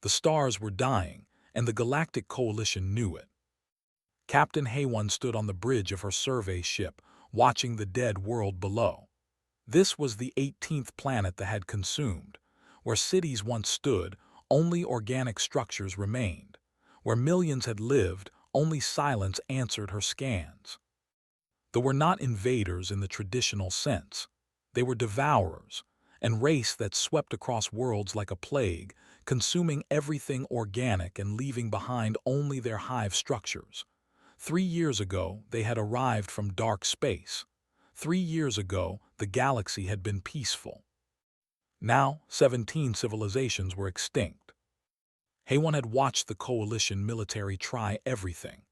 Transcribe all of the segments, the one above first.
The stars were dying, and the Galactic Coalition knew it. Captain HFY stood on the bridge of her survey ship, watching the dead world below. This was the 18th planet that had consumed. Where cities once stood, only organic structures remained. Where millions had lived, only silence answered her scans. They were not invaders in the traditional sense. They were devourers, a race that swept across worlds like a plague, consuming everything organic and leaving behind only their hive structures. 3 years ago, they had arrived from dark space. 3 years ago, the galaxy had been peaceful. Now, 17 civilizations were extinct. HFY had watched the coalition military try everything.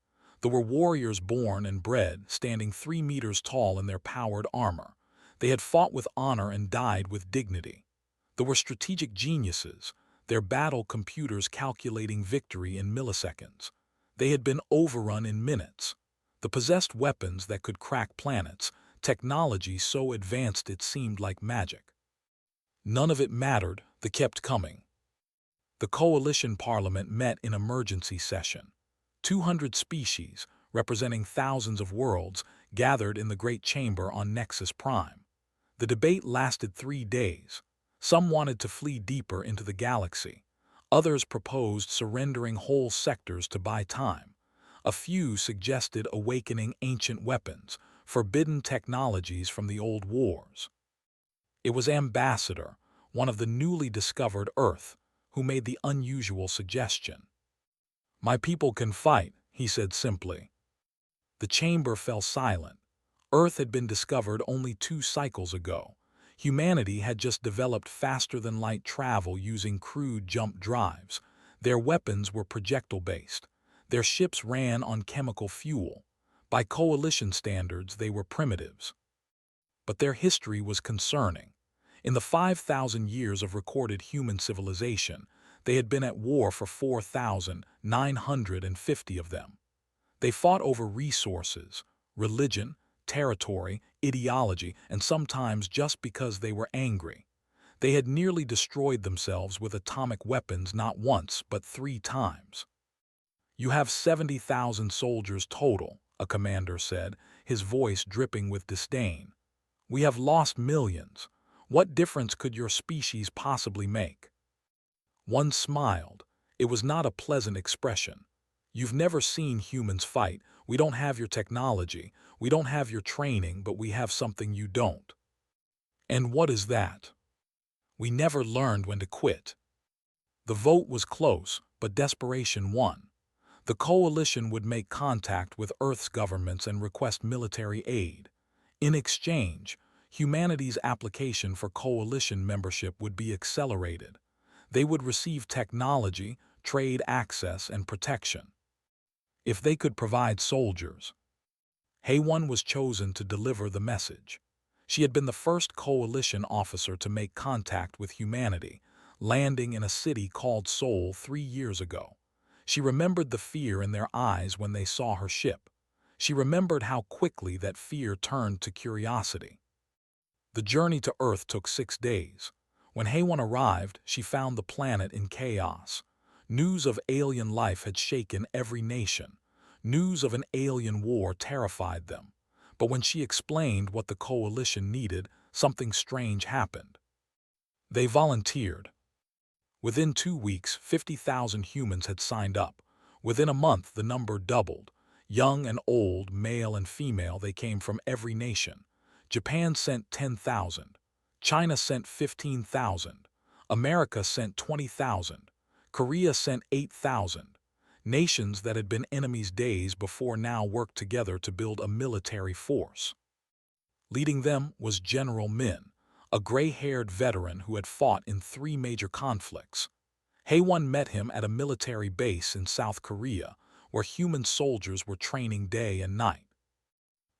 There were warriors born and bred, standing 3 meters tall in their powered armor. They had fought with honor and died with dignity. There were strategic geniuses, their battle computers calculating victory in milliseconds. They had been overrun in minutes. They possessed weapons that could crack planets, technology so advanced it seemed like magic. None of it mattered, they kept coming. The coalition parliament met in emergency session. 200 species, representing thousands of worlds, gathered in the Great Chamber on Nexus Prime. The debate lasted 3 days. Some wanted to flee deeper into the galaxy. Others proposed surrendering whole sectors to buy time. A few suggested awakening ancient weapons, forbidden technologies from the old wars. It was Ambassador, one of the newly discovered Earth, who made the unusual suggestion. "My people can fight," he said simply. The chamber fell silent. Earth had been discovered only 2 cycles ago. Humanity had just developed faster-than-light travel using crude jump drives. Their weapons were projectile-based. Their ships ran on chemical fuel. By coalition standards, they were primitives. But their history was concerning. In the 5,000 years of recorded human civilization, they had been at war for 4,950 of them. They fought over resources, religion, territory, ideology, and sometimes just because they were angry. They had nearly destroyed themselves with atomic weapons not once but 3 times. "You have 70,000 soldiers total," a commander said, his voice dripping with disdain. "We have lost millions. What difference could your species possibly make?" One smiled. It was not a pleasant expression. "You've never seen humans fight. We don't have your technology. We don't have your training, but we have something you don't." "And what is that?" "We never learned when to quit." The vote was close, but desperation won. The coalition would make contact with Earth's governments and request military aid. In exchange, humanity's application for coalition membership would be accelerated. They would receive technology, trade access, and protection. If they could provide soldiers. HFY was chosen to deliver the message. She had been the first coalition officer to make contact with humanity, landing in a city called Seoul 3 years ago. She remembered the fear in their eyes when they saw her ship. She remembered how quickly that fear turned to curiosity. The journey to Earth took 6 days. When HFY arrived, she found the planet in chaos. News of alien life had shaken every nation. News of an alien war terrified them. But when she explained what the coalition needed, something strange happened. They volunteered. Within 2 weeks, 50,000 humans had signed up. Within a month, the number doubled. Young and old, male and female, they came from every nation. Japan sent 10,000. China sent 15,000. America sent 20,000. Korea sent 8,000. Nations that had been enemies days before now worked together to build a military force. Leading them was General Min, a gray-haired veteran who had fought in 3 major conflicts. HFY met him at a military base in South Korea, where human soldiers were training day and night.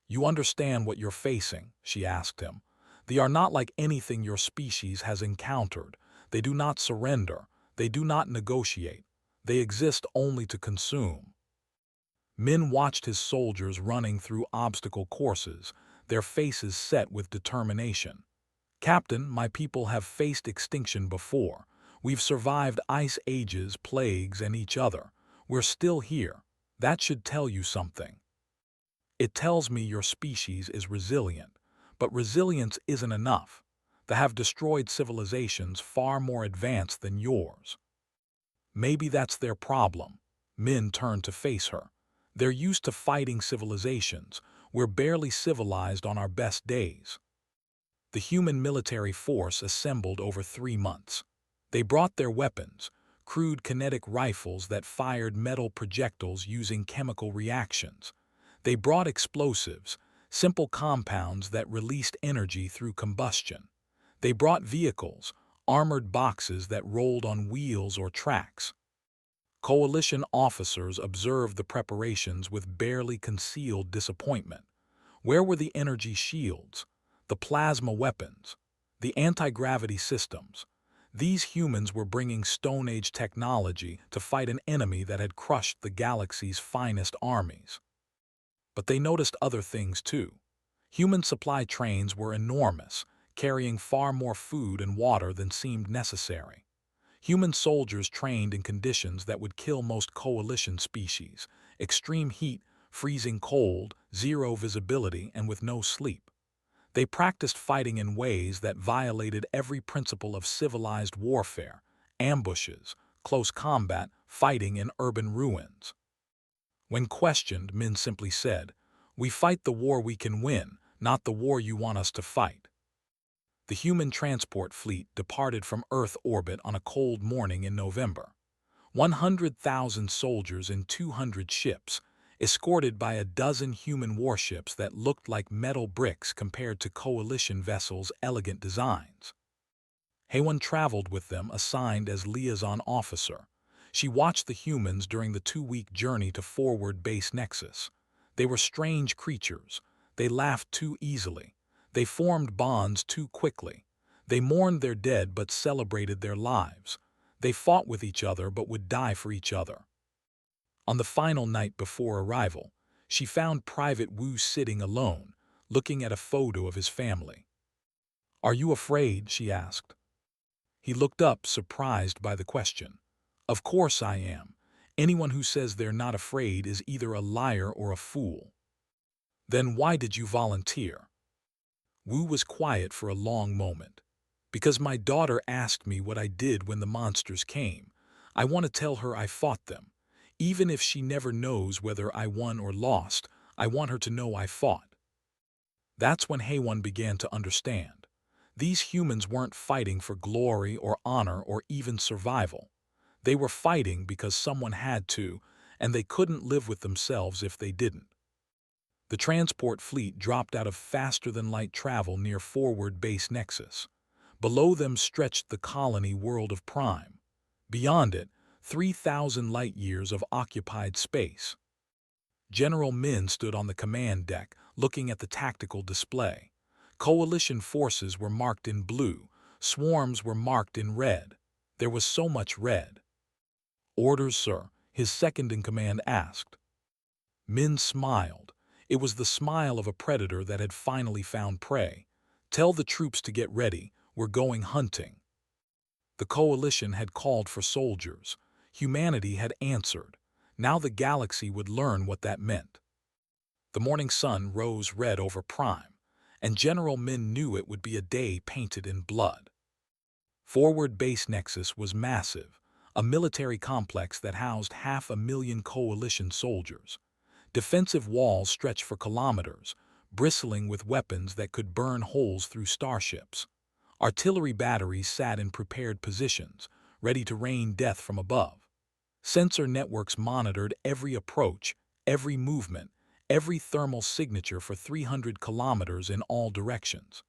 "You understand what you're facing?" she asked him. "They are not like anything your species has encountered. They do not surrender. They do not negotiate. They exist only to consume." Min watched his soldiers running through obstacle courses, their faces set with determination. "Captain, my people have faced extinction before. We've survived ice ages, plagues, and each other. We're still here. That should tell you something. It tells me your species is resilient, but resilience isn't enough. They have destroyed civilizations far more advanced than yours. Maybe that's their problem. Min turned to face her. They're used to fighting civilizations. We're barely civilized on our best days. The human military force assembled over 3 months. They brought their weapons, crude kinetic rifles that fired metal projectiles using chemical reactions. They brought explosives, simple compounds that released energy through combustion. They brought vehicles, armored boxes that rolled on wheels or tracks. Coalition officers observed the preparations with barely concealed disappointment. Where were the energy shields, the plasma weapons, the anti-gravity systems? These humans were bringing Stone Age technology to fight an enemy that had crushed the galaxy's finest armies. But they noticed other things too. Human supply trains were enormous, carrying far more food and water than seemed necessary. Human soldiers trained in conditions that would kill most coalition species: extreme heat, freezing cold, zero visibility, and with no sleep. They practiced fighting in ways that violated every principle of civilized warfare: ambushes, close combat, fighting in urban ruins. When questioned, Min simply said, "We fight the war we can win, not the war you want us to fight." The human transport fleet departed from Earth orbit on a cold morning in November. 100,000 soldiers in 200 ships, escorted by a dozen human warships that looked like metal bricks compared to coalition vessels' elegant designs. Haywan traveled with them, assigned as liaison officer. She watched the humans during the 2-week journey to Forward Base Nexus. They were strange creatures. They laughed too easily. They formed bonds too quickly. They mourned their dead but celebrated their lives. They fought with each other but would die for each other. On the final night before arrival, she found Private Wu sitting alone, looking at a photo of his family. "Are you afraid?" she asked. He looked up, surprised by the question. "Of course I am. Anyone who says they're not afraid is either a liar or a fool." "Then why did you volunteer?" Wu was quiet for a long moment. "Because my daughter asked me what I did when the monsters came. I want to tell her I fought them. Even if she never knows whether I won or lost, I want her to know I fought." That's when Haywan began to understand. These humans weren't fighting for glory or honor or even survival. They were fighting because someone had to, and they couldn't live with themselves if they didn't. The transport fleet dropped out of faster-than-light travel near Forward Base Nexus. Below them stretched the colony world of Prime. Beyond it, 3,000 light-years of occupied space. General Min stood on the command deck, looking at the tactical display. Coalition forces were marked in blue. Swarms were marked in red. There was so much red. "Orders, sir," his second-in-command asked. Min smiled. It was the smile of a predator that had finally found prey. "Tell the troops to get ready. We're going hunting." The coalition had called for soldiers. Humanity had answered. Now the galaxy would learn what that meant. The morning sun rose red over Prime, and General Min knew it would be a day painted in blood. Forward Base Nexus was massive, a military complex that housed 500,000 coalition soldiers. Defensive walls stretched for kilometers, bristling with weapons that could burn holes through starships. Artillery batteries sat in prepared positions, ready to rain death from above. Sensor networks monitored every approach, every movement, every thermal signature for 300 kilometers in all directions.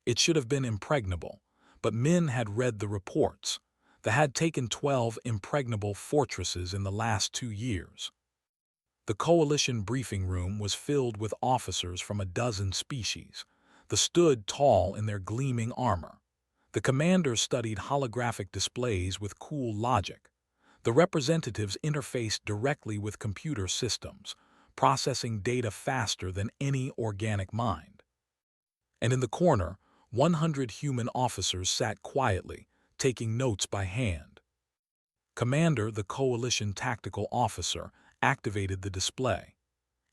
It should have been impregnable, but Min had read the reports. They had taken 12 impregnable fortresses in the last 2 years. The coalition briefing room was filled with officers from a dozen species. They stood tall in their gleaming armor. The commanders studied holographic displays with cool logic. The representatives interfaced directly with computer systems, processing data faster than any organic mind. And in the corner, 100 human officers sat quietly, taking notes by hand. Commander, the Coalition Tactical Officer, activated the display.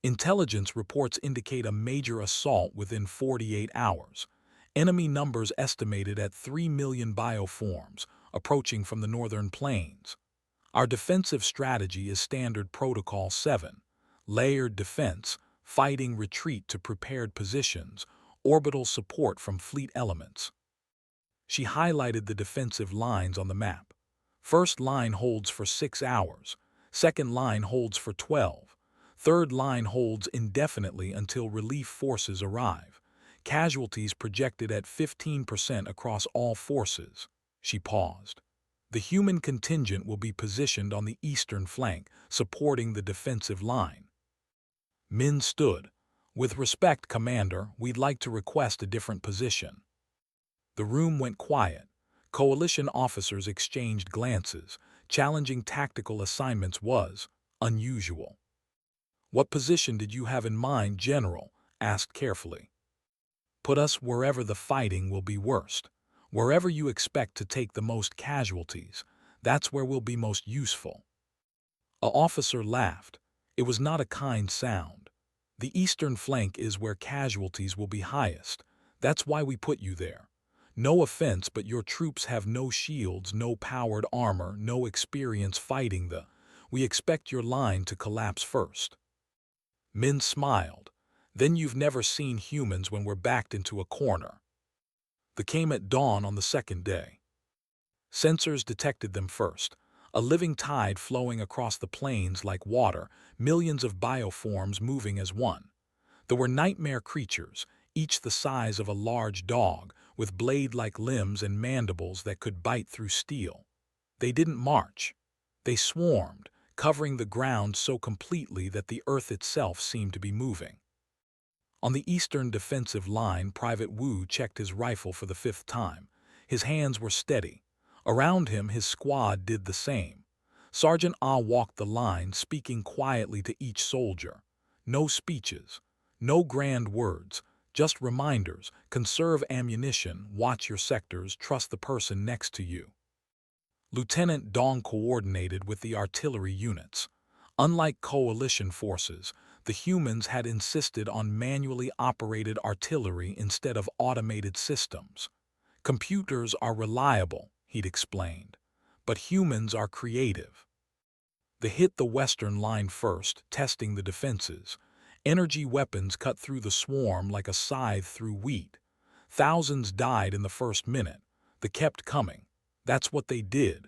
Intelligence reports indicate a major assault within 48 hours. Enemy numbers estimated at 3 million bioforms, approaching from the northern plains. Our defensive strategy is Standard Protocol 7, layered defense, fighting retreat to prepared positions, orbital support from fleet elements. She highlighted the defensive lines on the map. First line holds for 6 hours, second line holds for 12, third line holds indefinitely until relief forces arrive. Casualties projected at 15% across all forces. She paused. The human contingent will be positioned on the eastern flank, supporting the defensive line. Min stood. With respect, Commander, we'd like to request a different position. The room went quiet. Coalition officers exchanged glances. Challenging tactical assignments was unusual. What position did you have in mind, General? Asked carefully. Put us wherever the fighting will be worst. Wherever you expect to take the most casualties, that's where we'll be most useful. A officer laughed. It was not a kind sound. The eastern flank is where casualties will be highest. That's why we put you there. No offense, but your troops have no shields, no powered armor, no experience fighting the. We expect your line to collapse first. Min smiled. Then you've never seen humans when we're backed into a corner. They came at dawn on the second day. Sensors detected them first. A living tide flowing across the plains like water, millions of bioforms moving as one. There were nightmare creatures, each the size of a large dog, with blade-like limbs and mandibles that could bite through steel. They didn't march. They swarmed, covering the ground so completely that the earth itself seemed to be moving. On the eastern defensive line, Private Wu checked his rifle for the 5th time. His hands were steady. Around him, his squad did the same. Sergeant Ah walked the line, speaking quietly to each soldier. No speeches, no grand words, just reminders: conserve ammunition, watch your sectors, trust the person next to you. Lieutenant Dong coordinated with the artillery units. Unlike coalition forces, the humans had insisted on manually operated artillery instead of automated systems. Computers are reliable, he'd explained, but humans are creative. They hit the western line first, testing the defenses. Energy weapons cut through the swarm like a scythe through wheat. Thousands died in the first minute. They kept coming. That's what they did.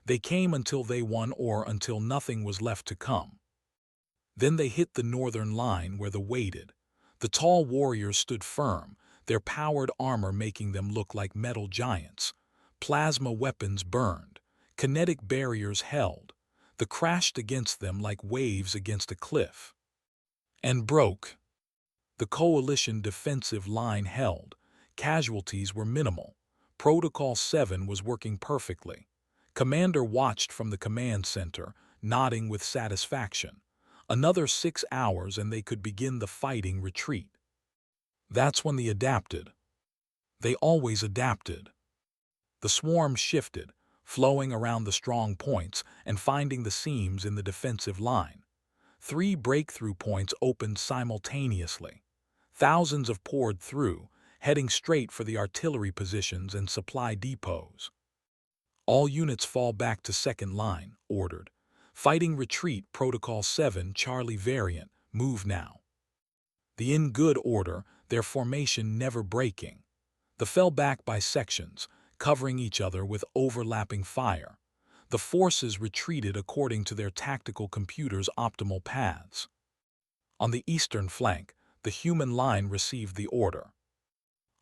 They came until they won or until nothing was left to come. Then they hit the northern line where they waited. The tall warriors stood firm, their powered armor making them look like metal giants. Plasma weapons burned. Kinetic barriers held. They crashed against them like waves against a cliff. And broke. The coalition defensive line held. Casualties were minimal. Protocol 7 was working perfectly. Commander watched from the command center, nodding with satisfaction. Another 6 hours and they could begin the fighting retreat. That's when they adapted. They always adapted. The swarm shifted, flowing around the strong points and finding the seams in the defensive line. 3 breakthrough points opened simultaneously. Thousands of poured through, heading straight for the artillery positions and supply depots. All units fall back to second line, ordered. Fighting retreat, Protocol 7, Charlie variant, move now. The in good order, their formation never breaking. They fell back by sections, covering each other with overlapping fire. The forces retreated according to their tactical computers' optimal paths. On the eastern flank, the human line received the order.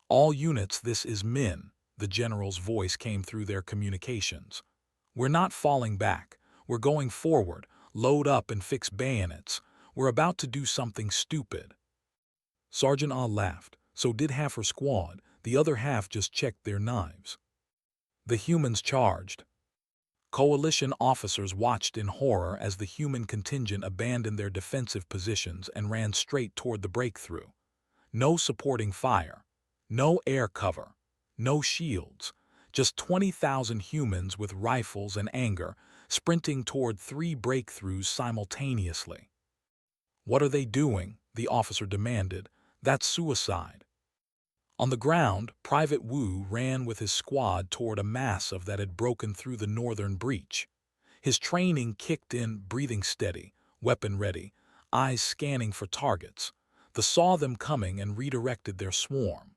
All units, this is Min, the general's voice came through their communications. We're not falling back. We're going forward. Load up and fix bayonets. We're about to do something stupid. Sergeant Ah laughed. So did half her squad. The other half just checked their knives. The humans charged. Coalition officers watched in horror as the human contingent abandoned their defensive positions and ran straight toward the breakthrough. No supporting fire. No air cover. No shields. Just 20,000 humans with rifles and anger, sprinting toward 3 breakthroughs simultaneously. "What are they doing?" the officer demanded. "That's suicide." On the ground, Private Wu ran with his squad toward a massive that had broken through the northern breach. His training kicked in, breathing steady, weapon ready, eyes scanning for targets. They saw them coming and redirected their swarm.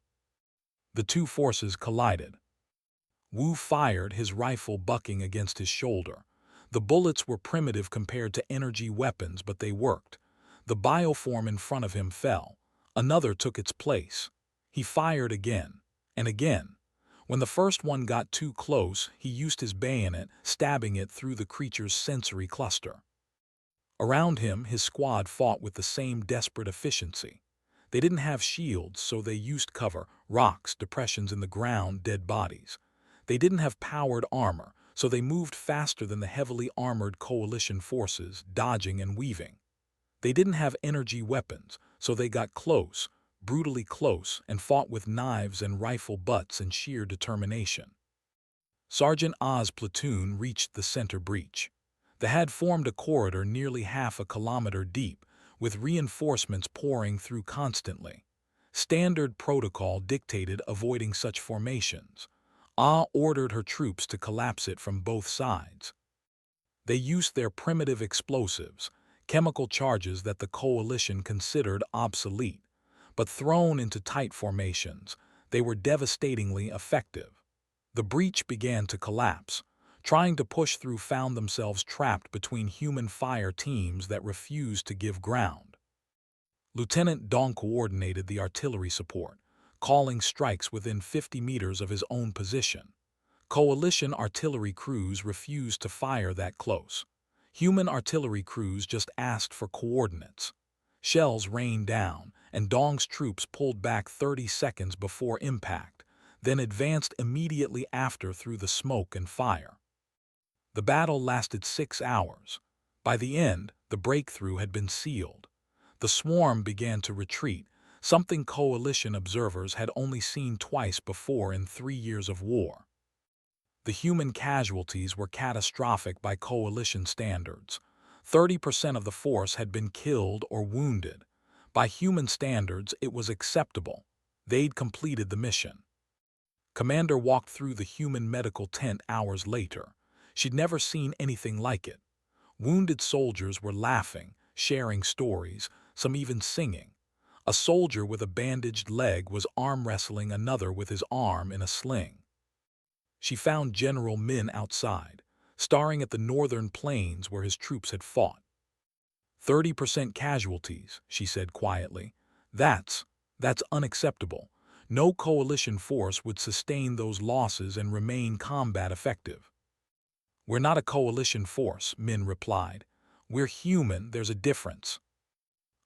The two forces collided. Wu fired, his rifle bucking against his shoulder. The bullets were primitive compared to energy weapons, but they worked. The bioform in front of him fell. Another took its place. He fired again, and again. When the first one got too close, he used his bayonet, stabbing it through the creature's sensory cluster. Around him, his squad fought with the same desperate efficiency. They didn't have shields, so they used cover, rocks, depressions in the ground, dead bodies. They didn't have powered armor, so they moved faster than the heavily armored coalition forces, dodging and weaving. They didn't have energy weapons, so they got close, brutally close, and fought with knives and rifle butts and sheer determination. Sergeant Ah's platoon reached the center breach. They had formed a corridor nearly half a kilometer deep, with reinforcements pouring through constantly. Standard protocol dictated avoiding such formations. Ah ordered her troops to collapse it from both sides. They used their primitive explosives, chemical charges that the coalition considered obsolete, but thrown into tight formations, they were devastatingly effective. The breach began to collapse. Trying to push through found themselves trapped between human fire teams that refused to give ground. Lieutenant Dong coordinated the artillery support, calling strikes within 50 meters of his own position. Coalition artillery crews refused to fire that close. Human artillery crews just asked for coordinates. Shells rained down, and Dong's troops pulled back 30 seconds before impact, then advanced immediately after through the smoke and fire. The battle lasted 6 hours. By the end, the breakthrough had been sealed. The swarm began to retreat, something coalition observers had only seen twice before in 3 years of war. The human casualties were catastrophic by coalition standards. 30% of the force had been killed or wounded. By human standards, it was acceptable. They'd completed the mission. Commander walked through the human medical tent hours later. She'd never seen anything like it. Wounded soldiers were laughing, sharing stories, some even singing. A soldier with a bandaged leg was arm wrestling another with his arm in a sling. She found General Min outside, staring at the northern plains where his troops had fought. 30% casualties, she said quietly. That's unacceptable. No coalition force would sustain those losses and remain combat effective. We're not a coalition force, Min replied. We're human, there's a difference.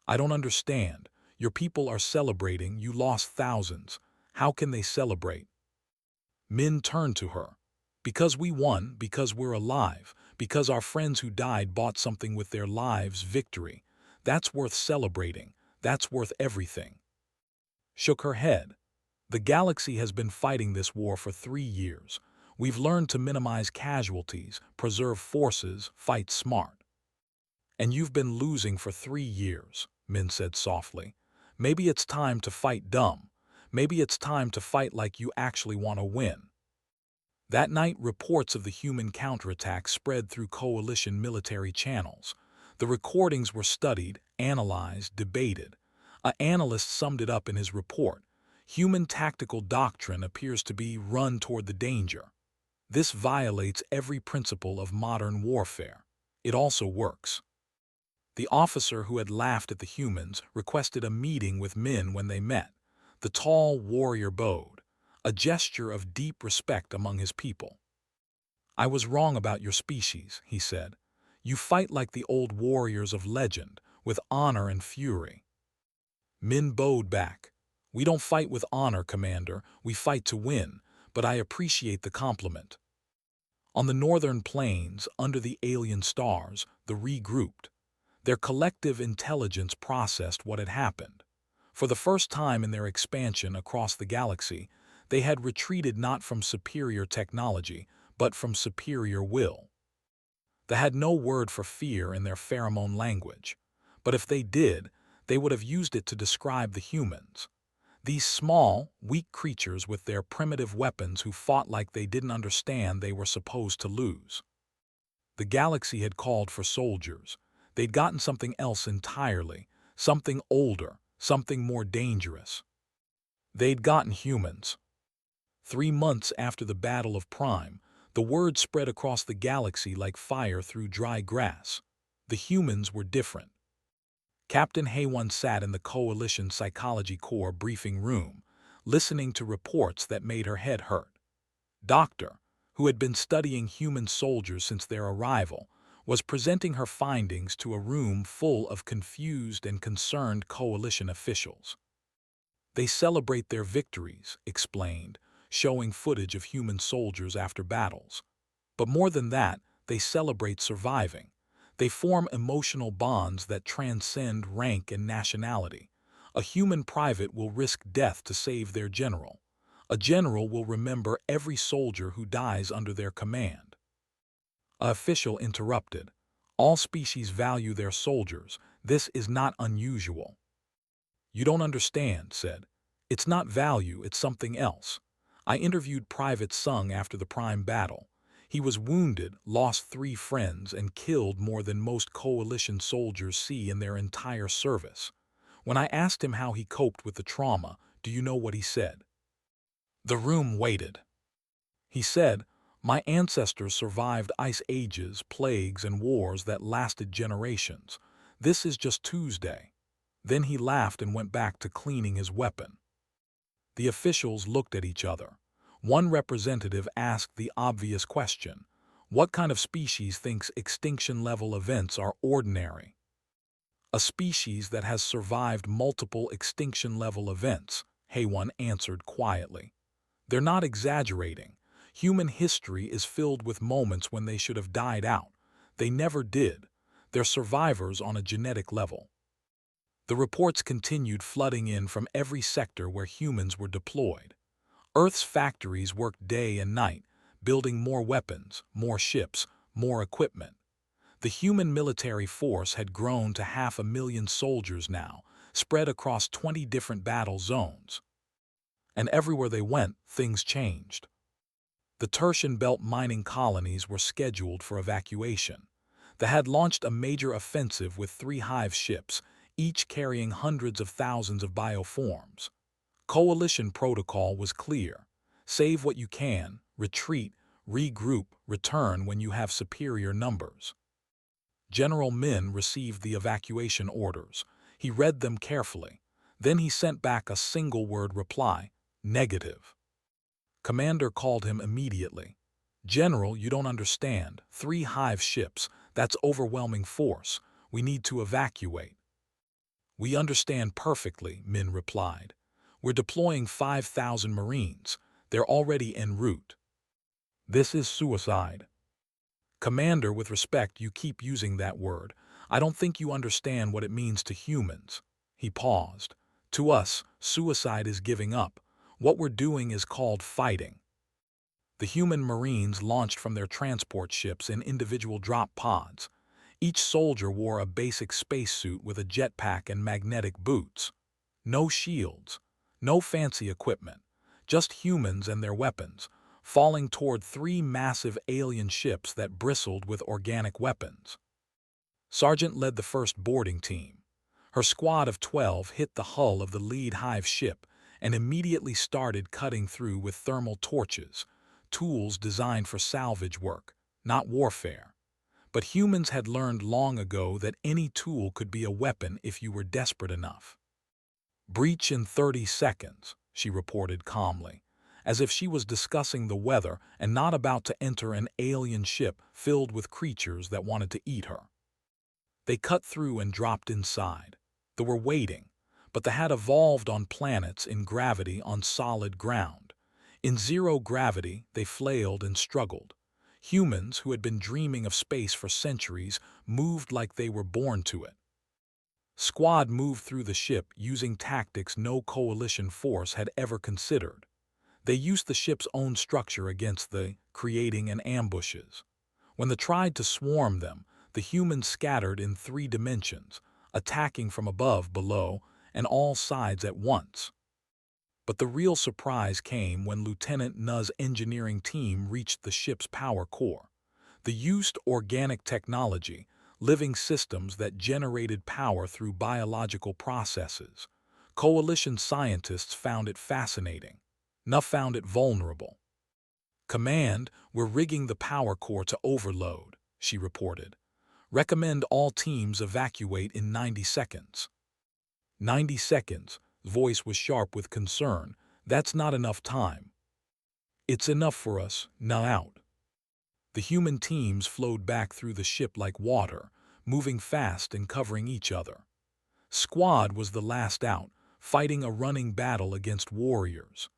I don't understand. Your people are celebrating, you lost thousands. How can they celebrate? Min turned to her. Because we won, because we're alive, because our friends who died bought something with their lives, victory. That's worth celebrating. That's worth everything. Shook her head. The galaxy has been fighting this war for 3 years. We've learned to minimize casualties, preserve forces, fight smart. And you've been losing for 3 years, Min said softly. Maybe it's time to fight dumb. Maybe it's time to fight like you actually want to win. That night, reports of the human counterattack spread through coalition military channels. The recordings were studied, analyzed, debated. An analyst summed it up in his report. Human tactical doctrine appears to be run toward the danger. This violates every principle of modern warfare. It also works. The officer who had laughed at the humans requested a meeting with Min when they met. The tall warrior bowed, a gesture of deep respect among his people. I was wrong about your species, he said. You fight like the old warriors of legend, with honor and fury. Min bowed back. We don't fight with honor, Commander. We fight to win, but I appreciate the compliment. On the northern plains, under the alien stars, the regrouped. Their collective intelligence processed what had happened. For the first time in their expansion across the galaxy, They had retreated not from superior technology, but from superior will. They had no word for fear in their pheromone language, but if they did, they would have used it to describe the humans. These small, weak creatures with their primitive weapons who fought like they didn't understand they were supposed to lose. The galaxy had called for soldiers. They'd gotten something else entirely, something older, something more dangerous. They'd gotten humans. 3 months after the Battle of Prime, the word spread across the galaxy like fire through dry grass. The humans were different. Captain Haywan sat in the Coalition Psychology Corps briefing room, listening to reports that made her head hurt. Doctor, who had been studying human soldiers since their arrival, was presenting her findings to a room full of confused and concerned Coalition officials. They celebrate their victories, explained, showing footage of human soldiers after battles. But more than that, they celebrate surviving. They form emotional bonds that transcend rank and nationality. A human private will risk death to save their general. A general will remember every soldier who dies under their command. An official interrupted. All species value their soldiers. This is not unusual. You don't understand, said. It's not value, it's something else. I interviewed Private Sung after the Prime battle. He was wounded, lost 3 friends, and killed more than most Coalition soldiers see in their entire service. When I asked him how he coped with the trauma, do you know what he said? The room waited. He said, "My ancestors survived ice ages, plagues, and wars that lasted generations. This is just Tuesday." Then he laughed and went back to cleaning his weapon. The officials looked at each other. One representative asked the obvious question, "What kind of species thinks extinction-level events are ordinary?" "A species that has survived multiple extinction-level events," Haywan answered quietly. "They're not exaggerating. Human history is filled with moments when they should have died out. They never did. They're survivors on a genetic level." The reports continued flooding in from every sector where humans were deployed. Earth's factories worked day and night, building more weapons, more ships, more equipment. The human military force had grown to 500,000 soldiers now, spread across 20 different battle zones. And everywhere they went, things changed. The Tertian Belt mining colonies were scheduled for evacuation. They had launched a major offensive with 3 hive ships, each carrying hundreds of thousands of bioforms. Coalition protocol was clear. Save what you can, retreat, regroup, return when you have superior numbers. General Min received the evacuation orders. He read them carefully. Then he sent back a single-word reply, negative. Commander called him immediately. "General, you don't understand. 3 hive ships, that's overwhelming force. We need to evacuate." "We understand perfectly," Min replied. "We're deploying 5,000 Marines. They're already en route." "This is suicide." "Commander, with respect, you keep using that word. I don't think you understand what it means to humans." He paused. "To us, suicide is giving up. What we're doing is called fighting." The human Marines launched from their transport ships in individual drop pods. Each soldier wore a basic spacesuit with a jetpack and magnetic boots. No shields, no fancy equipment, just humans and their weapons, falling toward 3 massive alien ships that bristled with organic weapons. Sergeant led the first boarding team. Her squad of 12 hit the hull of the lead hive ship and immediately started cutting through with thermal torches, tools designed for salvage work, not warfare. But humans had learned long ago that any tool could be a weapon if you were desperate enough. "Breach in 30 seconds, she reported calmly, as if she was discussing the weather and not about to enter an alien ship filled with creatures that wanted to eat her. They cut through and dropped inside. They were waiting, but they had evolved on planets in gravity on solid ground. In zero gravity, they flailed and struggled. Humans who had been dreaming of space for centuries moved like they were born to it. Squad moved through the ship using tactics no coalition force had ever considered. They used the ship's own structure against the creating and ambushes. When they tried to swarm them, the humans scattered in 3 dimensions, attacking from above, below, and all sides at once. But the real surprise came when Lieutenant Nu's engineering team reached the ship's power core. They used organic technology, living systems that generated power through biological processes. Coalition scientists found it fascinating. Nu found it vulnerable. "Command, we're rigging the power core to overload," she reported. "Recommend all teams evacuate in 90 seconds. 90 seconds, voice was sharp with concern. That's not enough time. It's enough for us, now out. The human teams flowed back through the ship like water, moving fast and covering each other. Squad was the last out, fighting a running battle against warriors.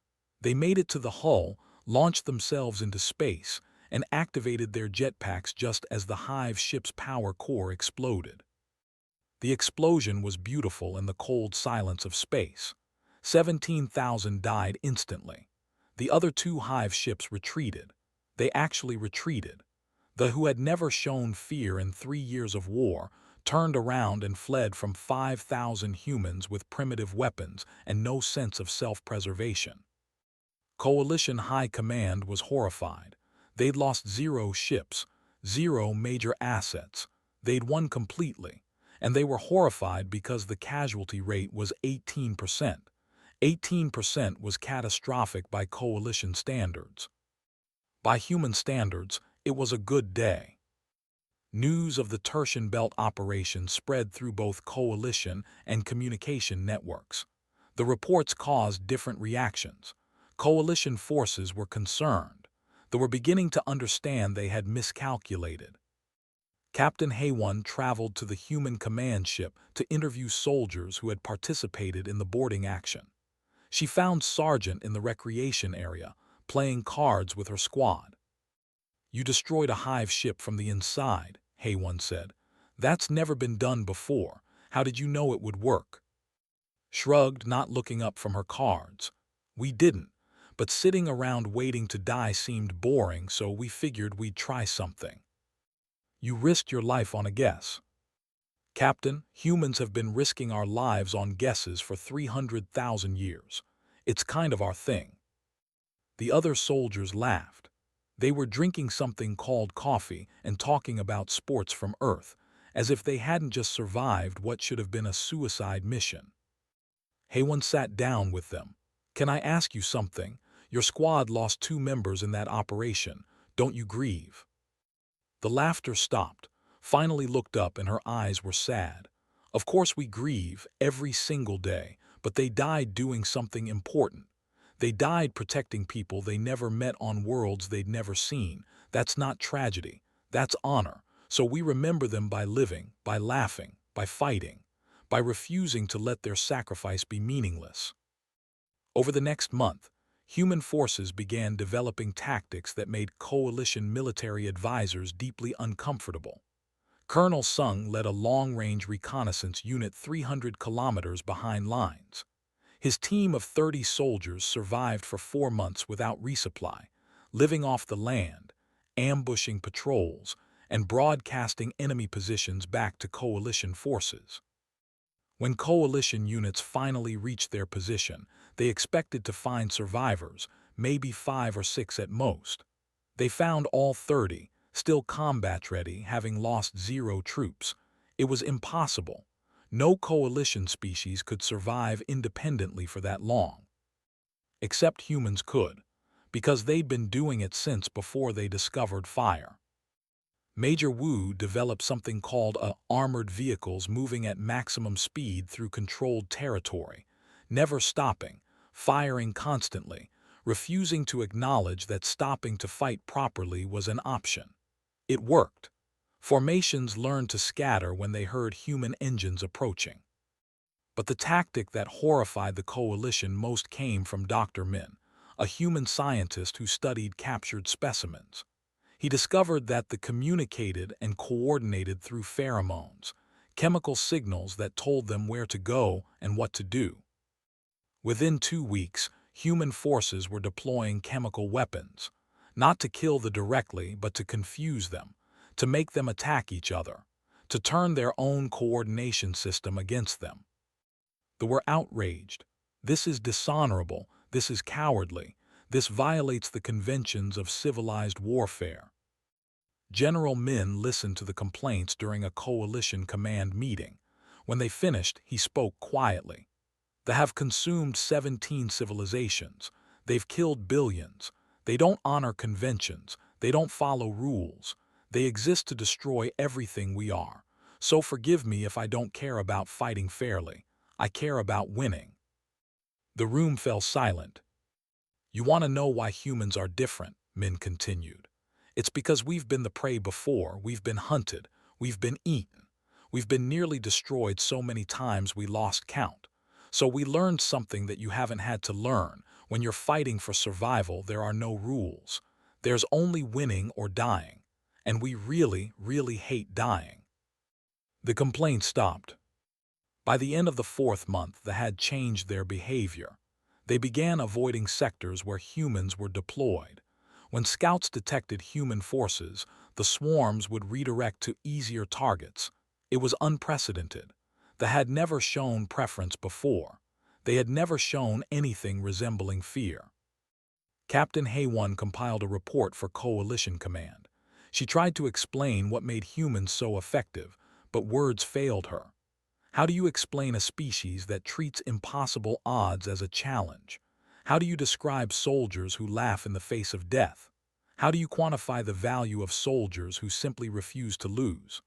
They made it to the hull, launched themselves into space, and activated their jetpacks just as the Hive ship's power core exploded. The explosion was beautiful in the cold silence of space. 17,000 died instantly. The other 2 Hive ships retreated. They actually retreated. The who had never shown fear in 3 years of war turned around and fled from 5,000 humans with primitive weapons and no sense of self-preservation. Coalition High Command was horrified. They'd lost 0 ships, 0 major assets. They'd won completely, and they were horrified because the casualty rate was 18%. 18% was catastrophic by Coalition standards. By human standards, it was a good day. News of the Tertian Belt operation spread through both coalition and communication networks. The reports caused different reactions. Coalition forces were concerned. They were beginning to understand they had miscalculated. Captain Haywan traveled to the human command ship to interview soldiers who had participated in the boarding action. She found Sergeant in the recreation area, playing cards with her squad. "You destroyed a Hive ship from the inside," Haywan said. "That's never been done before. How did you know it would work?" Shrugged, not looking up from her cards. "We didn't, but sitting around waiting to die seemed boring, so we figured we'd try something." "You risked your life on a guess." "Captain, humans have been risking our lives on guesses for 300,000 years. It's kind of our thing." The other soldiers laughed. They were drinking something called coffee and talking about sports from Earth, as if they hadn't just survived what should have been a suicide mission. Haywan sat down with them. "Can I ask you something? Your squad lost 2 members in that operation. Don't you grieve?" The laughter stopped, finally looked up, and her eyes were sad. "Of course we grieve, every single day, but they died doing something important. They died protecting people they never met on worlds they'd never seen. That's not tragedy, that's honor. So we remember them by living, by laughing, by fighting, by refusing to let their sacrifice be meaningless." Over the next month, human forces began developing tactics that made coalition military advisors deeply uncomfortable. Colonel Sung led a long-range reconnaissance unit 300 kilometers behind lines. His team of 30 soldiers survived for 4 months without resupply, living off the land, ambushing patrols, and broadcasting enemy positions back to coalition forces. When coalition units finally reached their position, they expected to find survivors, maybe 5 or 6 at most. They found all 30, still combat-ready, having lost 0 troops. It was impossible. No coalition species could survive independently for that long. Except humans could, because they'd been doing it since before they discovered fire. Major Wu developed something called armored vehicles moving at maximum speed through controlled territory, never stopping, firing constantly, refusing to acknowledge that stopping to fight properly was an option. It worked. Formations learned to scatter when they heard human engines approaching. But the tactic that horrified the coalition most came from Dr. Min, a human scientist who studied captured specimens. He discovered that they communicated and coordinated through pheromones, chemical signals that told them where to go and what to do. Within 2 weeks, human forces were deploying chemical weapons, not to kill them directly but to confuse them, to make them attack each other, to turn their own coordination system against them. They were outraged. This is dishonorable, this is cowardly, this violates the conventions of civilized warfare. General Min listened to the complaints during a coalition command meeting. When they finished, he spoke quietly. They have consumed 17 civilizations. They've killed billions. They don't honor conventions. They don't follow rules. They exist to destroy everything we are. So forgive me if I don't care about fighting fairly. I care about winning. The room fell silent. You want to know why humans are different, Min continued. It's because we've been the prey before, we've been hunted, we've been eaten. We've been nearly destroyed so many times we lost count. So we learned something that you haven't had to learn. When you're fighting for survival, there are no rules. There's only winning or dying. And we really, really hate dying. The complaint stopped. By the end of the 4th month, they had changed their behavior. They began avoiding sectors where humans were deployed. When scouts detected human forces, the swarms would redirect to easier targets. It was unprecedented. They had never shown preference before. They had never shown anything resembling fear. Captain Hayone compiled a report for Coalition Command. She tried to explain what made humans so effective, but words failed her. How do you explain a species that treats impossible odds as a challenge? How do you describe soldiers who laugh in the face of death? How do you quantify the value of soldiers who simply refuse to lose?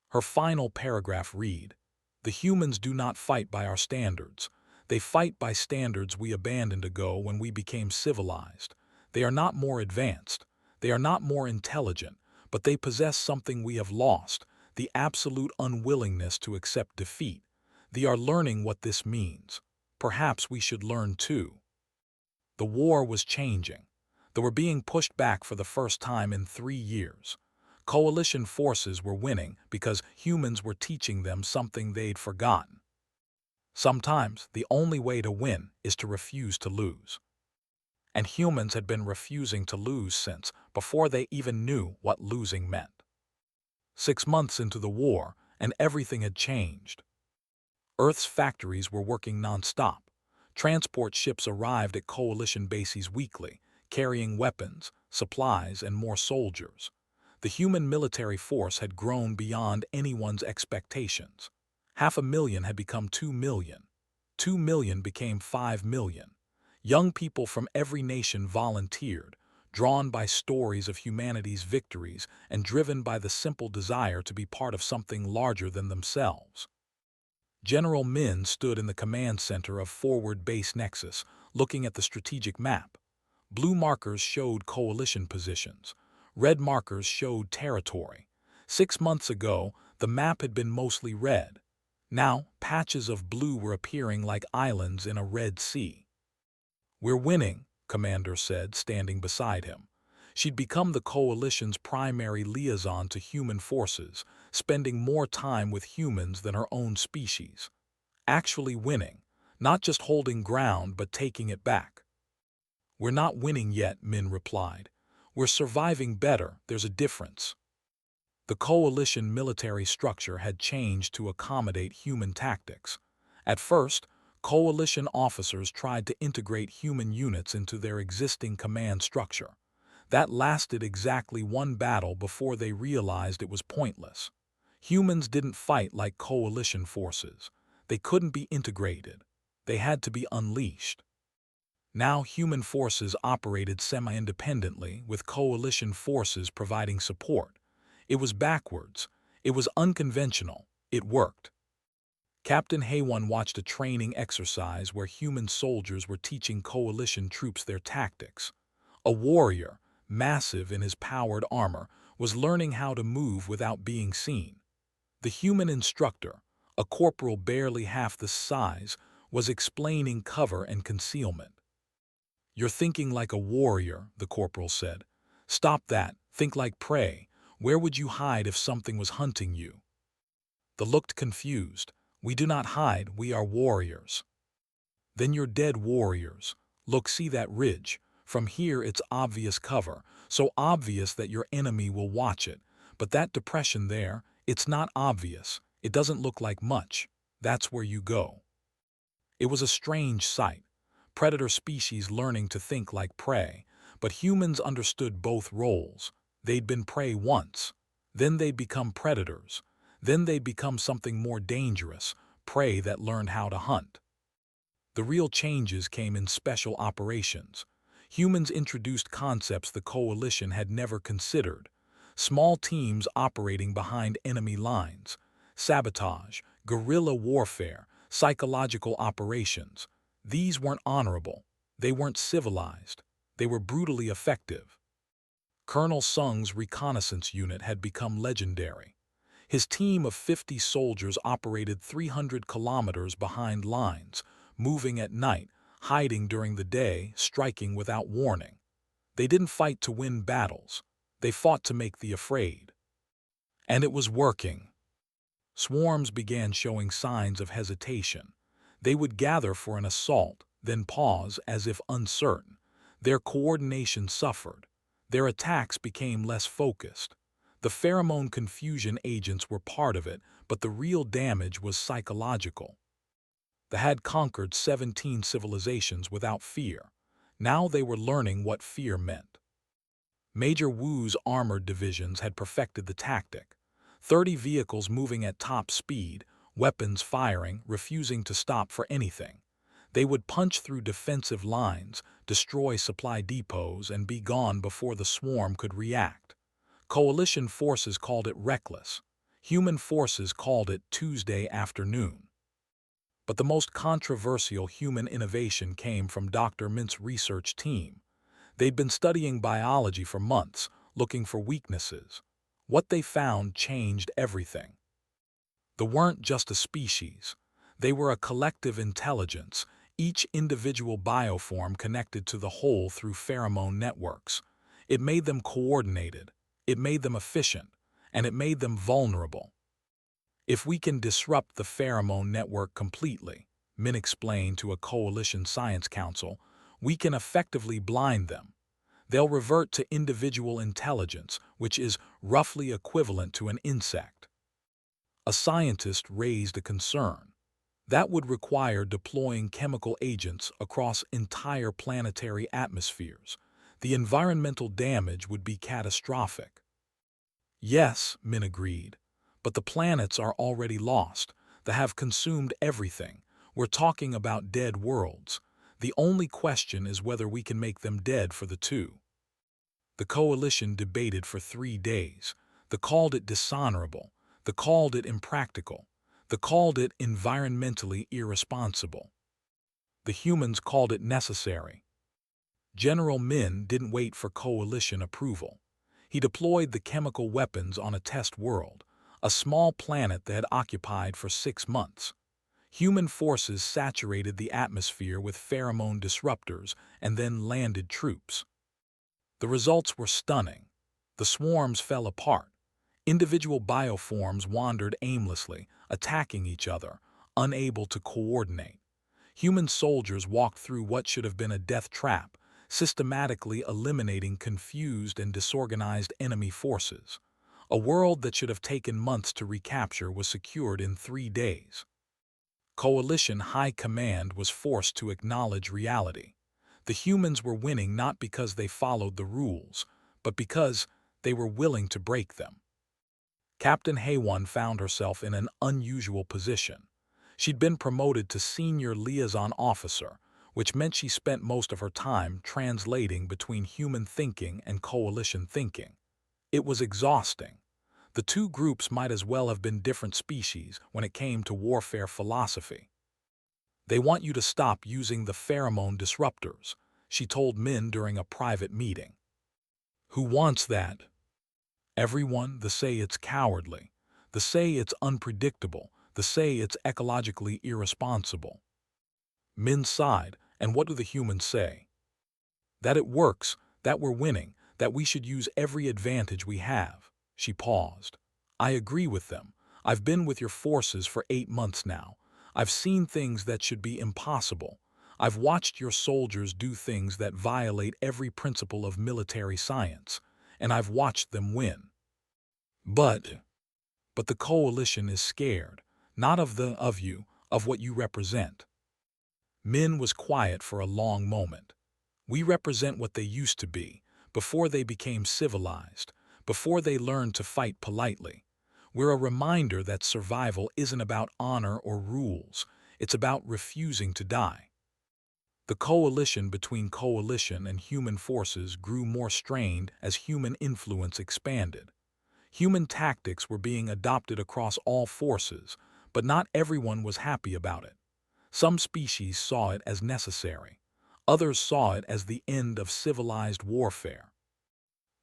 Her final paragraph read, "The humans do not fight by our standards. They fight by standards we abandoned ago when we became civilized. They are not more advanced. They are not more intelligent, but they possess something we have lost, the absolute unwillingness to accept defeat. They are learning what this means. Perhaps we should learn too." The war was changing. They were being pushed back for the first time in 3 years. Coalition forces were winning because humans were teaching them something they'd forgotten. Sometimes the only way to win is to refuse to lose. And humans had been refusing to lose since before they even knew what losing meant. 6 months into the war, and everything had changed. Earth's factories were working nonstop. Transport ships arrived at coalition bases weekly, carrying weapons, supplies, and more soldiers. The human military force had grown beyond anyone's expectations. 500,000 had become 2 million. 2 million became 5 million. Young people from every nation volunteered, drawn by stories of humanity's victories and driven by the simple desire to be part of something larger than themselves. General Min stood in the command center of Forward Base Nexus, looking at the strategic map. Blue markers showed coalition positions. Red markers showed territory. 6 months ago, the map had been mostly red. Now, patches of blue were appearing like islands in a red sea. "We're winning," Commander said, standing beside him. She'd become the coalition's primary liaison to human forces, spending more time with humans than her own species. Actually winning, not just holding ground but taking it back. "We're not winning yet," Min replied. "We're surviving better, there's a difference." The coalition military structure had changed to accommodate human tactics. At first, coalition officers tried to integrate human units into their existing command structure. That lasted exactly 1 battle before they realized it was pointless. Humans didn't fight like coalition forces. They couldn't be integrated. They had to be unleashed. Now human forces operated semi-independently, with coalition forces providing support. It was backwards. It was unconventional. It worked. Captain Hayone watched a training exercise where human soldiers were teaching coalition troops their tactics. A warrior, massive in his powered armor, was learning how to move without being seen. The human instructor, a corporal barely half the size, was explaining cover and concealment. "You're thinking like a warrior," the corporal said. "Stop that. Think like prey. Where would you hide if something was hunting you?" They looked confused. "We do not hide, we are warriors." "Then you're dead warriors. Look, see that ridge? From here it's obvious cover, so obvious that your enemy will watch it. But that depression there, it's not obvious. It doesn't look like much. That's where you go. It was a strange sight. Predator species learning to think like prey, but humans understood both roles. They'd been prey once. Then they'd become predators. Then they'd become something more dangerous, prey that learned how to hunt. The real changes came in special operations. Humans introduced concepts the Coalition had never considered. Small teams operating behind enemy lines. Sabotage, guerrilla warfare, psychological operations. These weren't honorable. They weren't civilized. They were brutally effective. Colonel Sung's reconnaissance unit had become legendary. His team of 50 soldiers operated 300 kilometers behind lines, moving at night, hiding during the day, striking without warning. They didn't fight to win battles. They fought to make the afraid. And it was working. Swarms began showing signs of hesitation. They would gather for an assault, then pause as if uncertain. Their coordination suffered. Their attacks became less focused. The pheromone confusion agents were part of it, but the real damage was psychological. They had conquered 17 civilizations without fear. Now they were learning what fear meant. Major Wu's armored divisions had perfected the tactic. 30 vehicles moving at top speed, weapons firing, refusing to stop for anything. They would punch through defensive lines, destroy supply depots, and be gone before the swarm could react. Coalition forces called it reckless. Human forces called it Tuesday afternoon. But the most controversial human innovation came from Dr. Mint's research team. They'd been studying biology for months, looking for weaknesses. What they found changed everything. They weren't just a species. They were a collective intelligence, each individual bioform connected to the whole through pheromone networks. It made them coordinated, it made them efficient, and it made them vulnerable. If we can disrupt the pheromone network completely, Min explained to a coalition science council, we can effectively blind them. They'll revert to individual intelligence, which is roughly equivalent to an insect. A scientist raised a concern. That would require deploying chemical agents across entire planetary atmospheres. The environmental damage would be catastrophic. Yes, Min agreed, but the planets are already lost. They have consumed everything. We're talking about dead worlds. The only question is whether we can make them dead for the two. The coalition debated for 3 days. They called it dishonorable. They called it impractical. They called it environmentally irresponsible. The humans called it necessary. General Min didn't wait for coalition approval. He deployed the chemical weapons on a test world, a small planet that had occupied for 6 months. Human forces saturated the atmosphere with pheromone disruptors and then landed troops. The results were stunning. The swarms fell apart. Individual bioforms wandered aimlessly, attacking each other, unable to coordinate. Human soldiers walked through what should have been a death trap, systematically eliminating confused and disorganized enemy forces. A world that should have taken months to recapture was secured in 3 days. Coalition High Command was forced to acknowledge reality. The humans were winning not because they followed the rules, but because they were willing to break them. Captain Haywon found herself in an unusual position. She'd been promoted to senior liaison officer, which meant she spent most of her time translating between human thinking and coalition thinking. It was exhausting. The two groups might as well have been different species when it came to warfare philosophy. They want you to stop using the pheromone disruptors, she told Min during a private meeting. Who wants that? Everyone. They say it's cowardly. They say it's unpredictable. They say it's ecologically irresponsible. Min sighed, and what do the humans say? That it works, that we're winning, that we should use every advantage we have. She paused. I agree with them. I've been with your forces for 8 months now. I've seen things that should be impossible. I've watched your soldiers do things that violate every principle of military science, and I've watched them win. But the coalition is scared, not of you, of what you represent. Min was quiet for a long moment. We represent what they used to be, before they became civilized, before they learned to fight politely. We're a reminder that survival isn't about honor or rules, it's about refusing to die. The coalition between coalition and human forces grew more strained as human influence expanded. Human tactics were being adopted across all forces, but not everyone was happy about it. Some species saw it as necessary. Others saw it as the end of civilized warfare.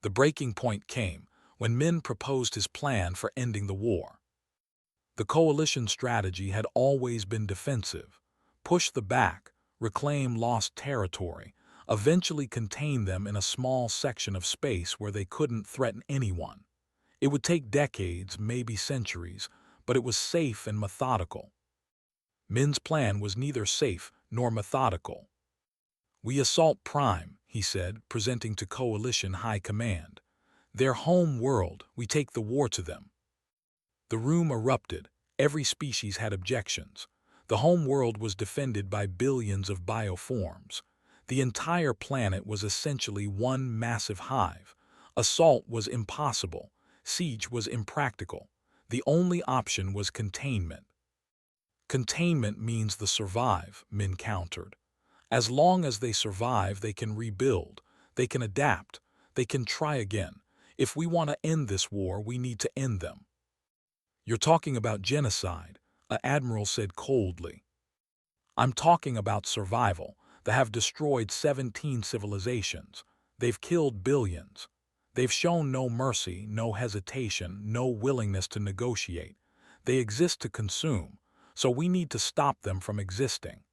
The breaking point came when Min proposed his plan for ending the war. The coalition strategy had always been defensive: push the back, reclaim lost territory, eventually contain them in a small section of space where they couldn't threaten anyone. It would take decades, maybe centuries, but it was safe and methodical. Min's plan was neither safe nor methodical. "We assault Prime," he said, presenting to Coalition High Command. "Their home world, we take the war to them." The room erupted. Every species had objections. The home world was defended by billions of bioforms. The entire planet was essentially one massive hive. Assault was impossible. Siege was impractical. The only option was containment. "Containment means they survive," Min countered. "As long as they survive, they can rebuild, they can adapt, they can try again. If we want to end this war, we need to end them." "You're talking about genocide," an admiral said coldly. "I'm talking about survival. They have destroyed 17 civilizations. They've killed billions. They've shown no mercy, no hesitation, no willingness to negotiate. They exist to consume, so we need to stop them from existing."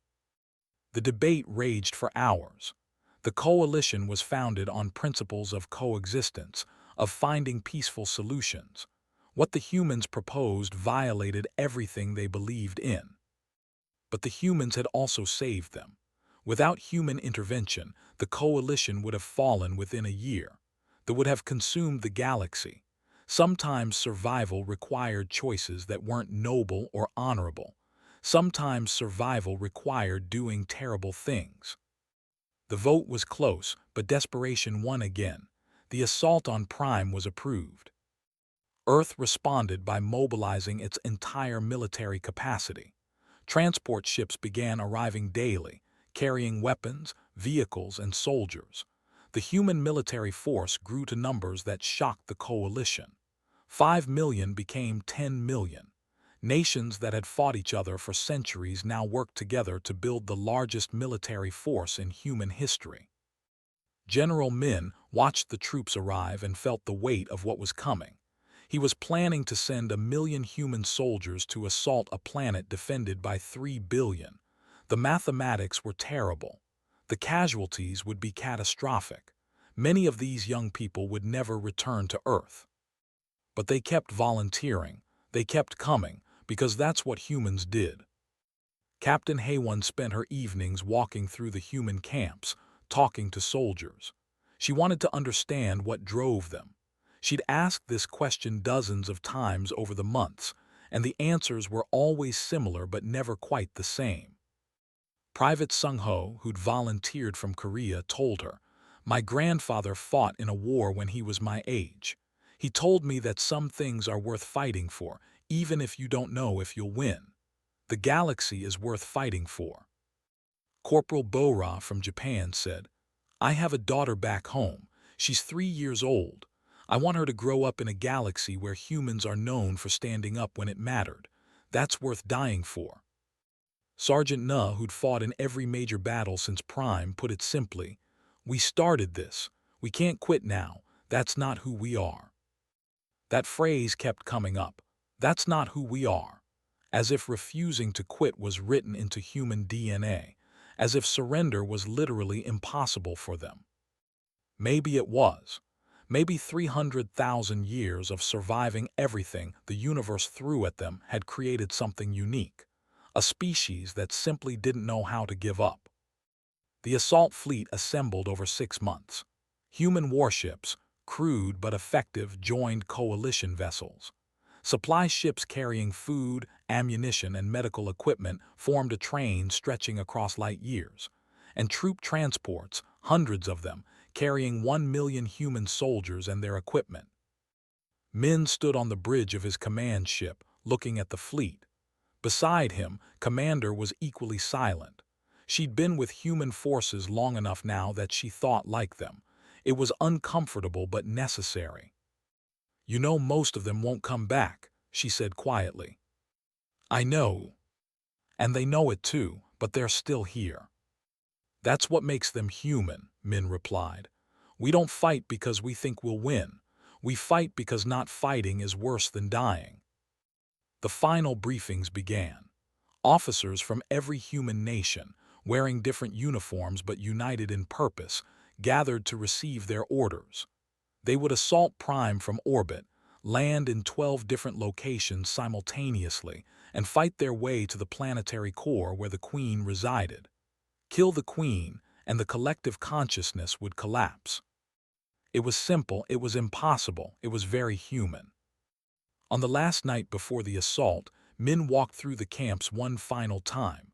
The debate raged for hours. The coalition was founded on principles of coexistence, of finding peaceful solutions. What the humans proposed violated everything they believed in. But the humans had also saved them. Without human intervention, the coalition would have fallen within a year. They would have consumed the galaxy. Sometimes survival required choices that weren't noble or honorable. Sometimes survival required doing terrible things. The vote was close, but desperation won again. The assault on Prime was approved. Earth responded by mobilizing its entire military capacity. Transport ships began arriving daily, carrying weapons, vehicles, and soldiers. The human military force grew to numbers that shocked the coalition. 5 million became 10 million. Nations that had fought each other for centuries now worked together to build the largest military force in human history. General Min watched the troops arrive and felt the weight of what was coming. He was planning to send 1 million human soldiers to assault a planet defended by 3 billion. The mathematics were terrible. The casualties would be catastrophic. Many of these young people would never return to Earth. But they kept volunteering. They kept coming, because that's what humans did. Captain Haywan spent her evenings walking through the human camps, talking to soldiers. She wanted to understand what drove them. She'd asked this question dozens of times over the months, and the answers were always similar but never quite the same. Private Sung-ho, who'd volunteered from Korea, told her, "My grandfather fought in a war when he was my age. He told me that some things are worth fighting for, even if you don't know if you'll win. The galaxy is worth fighting for." Corporal Bora from Japan said, "I have a daughter back home. She's 3 years old. I want her to grow up in a galaxy where humans are known for standing up when it mattered. That's worth dying for." Sergeant Na, who'd fought in every major battle since Prime, put it simply, "We started this. We can't quit now. That's not who we are." That phrase kept coming up. That's not who we are. As if refusing to quit was written into human DNA. As if surrender was literally impossible for them. Maybe it was. Maybe 300,000 years of surviving everything the universe threw at them had created something unique. A species that simply didn't know how to give up. The assault fleet assembled over 6 months. Human warships, crude but effective, joined coalition vessels. Supply ships carrying food, ammunition, and medical equipment formed a train stretching across light years. And troop transports, hundreds of them, carrying 1 million human soldiers and their equipment. Min stood on the bridge of his command ship, looking at the fleet. Beside him, Commander was equally silent. She'd been with human forces long enough now that she thought like them. It was uncomfortable but necessary. "You know most of them won't come back," she said quietly. "I know. And they know it too, but they're still here." "That's what makes them human," Min replied. "We don't fight because we think we'll win. We fight because not fighting is worse than dying." The final briefings began. Officers from every human nation, wearing different uniforms but united in purpose, gathered to receive their orders. They would assault Prime from orbit, land in 12 different locations simultaneously, and fight their way to the planetary core where the Queen resided. Kill the Queen, and the collective consciousness would collapse. It was simple, it was impossible, it was very human. On the last night before the assault, Min walked through the camps one final time.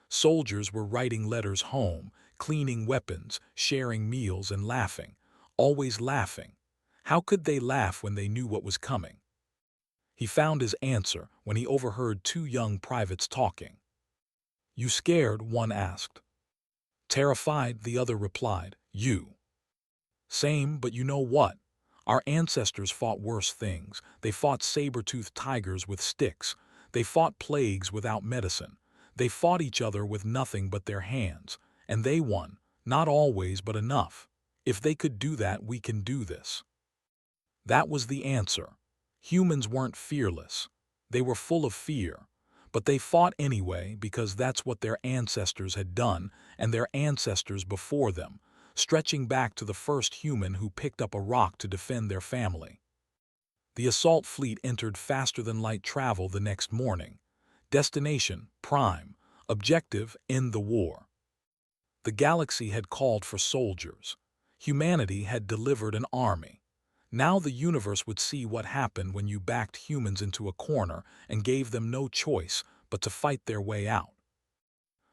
Soldiers were writing letters home, cleaning weapons, sharing meals, and laughing. Always laughing. How could they laugh when they knew what was coming? He found his answer when he overheard two young privates talking. "You scared?" one asked. "Terrified," the other replied. "You?" "Same, but you know what? Our ancestors fought worse things. They fought saber-toothed tigers with sticks. They fought plagues without medicine. They fought each other with nothing but their hands. And they won. Not always, but enough. If they could do that, we can do this." That was the answer. Humans weren't fearless. They were full of fear. But they fought anyway because that's what their ancestors had done, and their ancestors before them, stretching back to the first human who picked up a rock to defend their family. The assault fleet entered faster-than-light travel the next morning. Destination, Prime. Objective, end the war. The galaxy had called for soldiers. Humanity had delivered an army. Now the universe would see what happened when you backed humans into a corner and gave them no choice but to fight their way out.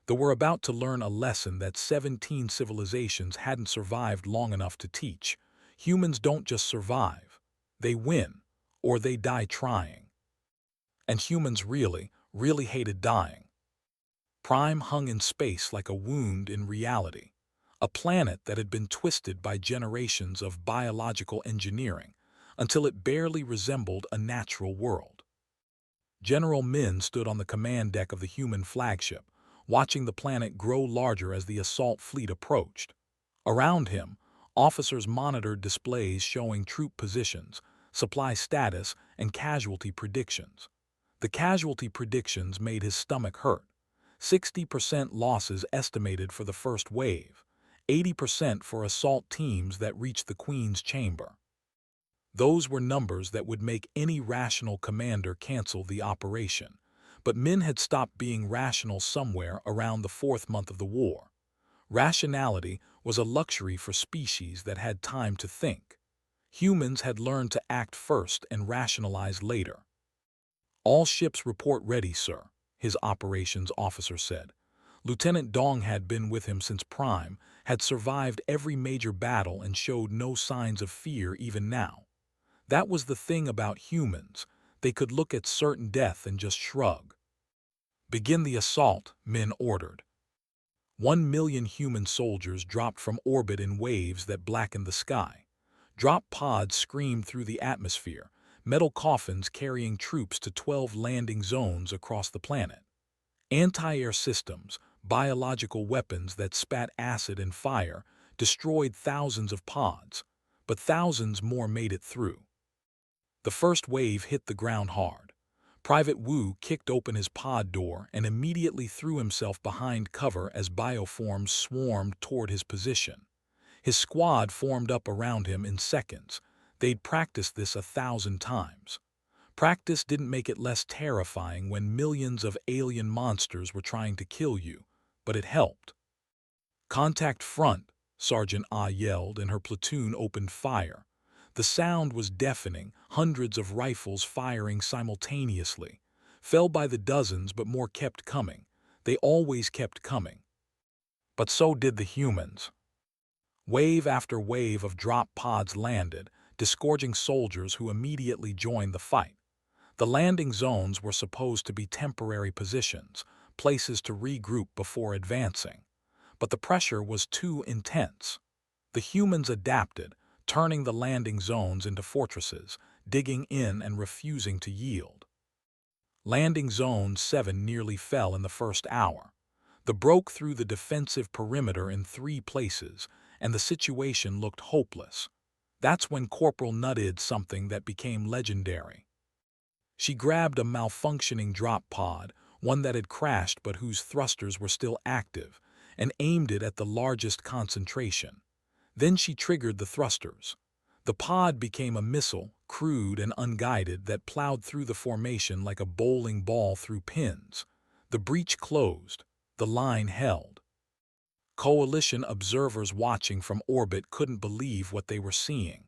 They were about to learn a lesson that 17 civilizations hadn't survived long enough to teach. Humans don't just survive. They win, or they die trying. And humans really, really hated dying. Prime hung in space like a wound in reality. A planet that had been twisted by generations of biological engineering until it barely resembled a natural world. General Min stood on the command deck of the human flagship, watching the planet grow larger as the assault fleet approached. Around him, officers monitored displays showing troop positions, supply status, and casualty predictions. The casualty predictions made his stomach hurt. 60% losses estimated for the first wave, 80% for assault teams that reached the Queen's chamber. Those were numbers that would make any rational commander cancel the operation. But Min had stopped being rational somewhere around the 4th month of the war. Rationality was a luxury for species that had time to think. Humans had learned to act first and rationalize later. "All ships report ready, sir," his operations officer said. Lieutenant Dong had been with him since Prime, had survived every major battle and showed no signs of fear even now. That was the thing about humans. They could look at certain death and just shrug. "Begin the assault," Min ordered. 1 million human soldiers dropped from orbit in waves that blackened the sky. Drop pods screamed through the atmosphere, metal coffins carrying troops to 12 landing zones across the planet. Anti-air systems, biological weapons that spat acid and fire, destroyed thousands of pods, but thousands more made it through. The first wave hit the ground hard. Private Wu kicked open his pod door and immediately threw himself behind cover as bioforms swarmed toward his position. His squad formed up around him in seconds. They'd practiced this 1,000 times. Practice didn't make it less terrifying when millions of alien monsters were trying to kill you, but it helped. "Contact front," Sergeant Ah yelled, and her platoon opened fire. The sound was deafening, hundreds of rifles firing simultaneously. Fell by the dozens, but more kept coming. They always kept coming. But so did the humans. Wave after wave of drop pods landed, disgorging soldiers who immediately joined the fight. The landing zones were supposed to be temporary positions, places to regroup before advancing. But the pressure was too intense. The humans adapted, turning the landing zones into fortresses, digging in and refusing to yield. Landing Zone 7 nearly fell in the first hour. They broke through the defensive perimeter in 3 places, and the situation looked hopeless. That's when Corporal nutted something that became legendary. She grabbed a malfunctioning drop pod, one that had crashed but whose thrusters were still active, and aimed it at the largest concentration. Then she triggered the thrusters. The pod became a missile, crude and unguided, that plowed through the formation like a bowling ball through pins. The breach closed. The line held. Coalition observers watching from orbit couldn't believe what they were seeing.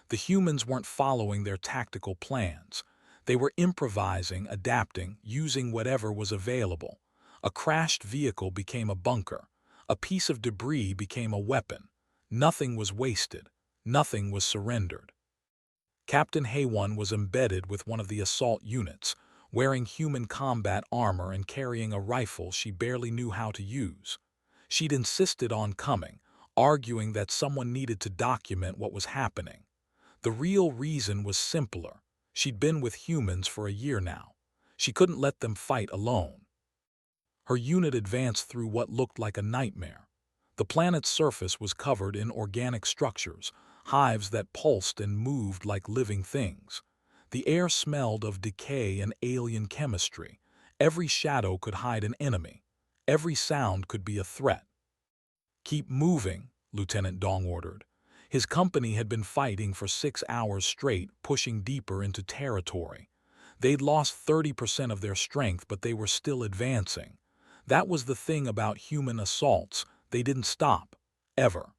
The humans weren't following their tactical plans. They were improvising, adapting, using whatever was available. A crashed vehicle became a bunker. A piece of debris became a weapon. Nothing was wasted. Nothing was surrendered. Captain Haywan was embedded with one of the assault units, wearing human combat armor and carrying a rifle she barely knew how to use. She'd insisted on coming, arguing that someone needed to document what was happening. The real reason was simpler. She'd been with humans for a year now. She couldn't let them fight alone. Her unit advanced through what looked like a nightmare. The planet's surface was covered in organic structures, hives that pulsed and moved like living things. The air smelled of decay and alien chemistry. Every shadow could hide an enemy. Every sound could be a threat. "Keep moving," Lieutenant Dong ordered. His company had been fighting for 6 hours straight, pushing deeper into territory. They'd lost 30% of their strength, but they were still advancing. That was the thing about human assaults. They didn't stop. Ever.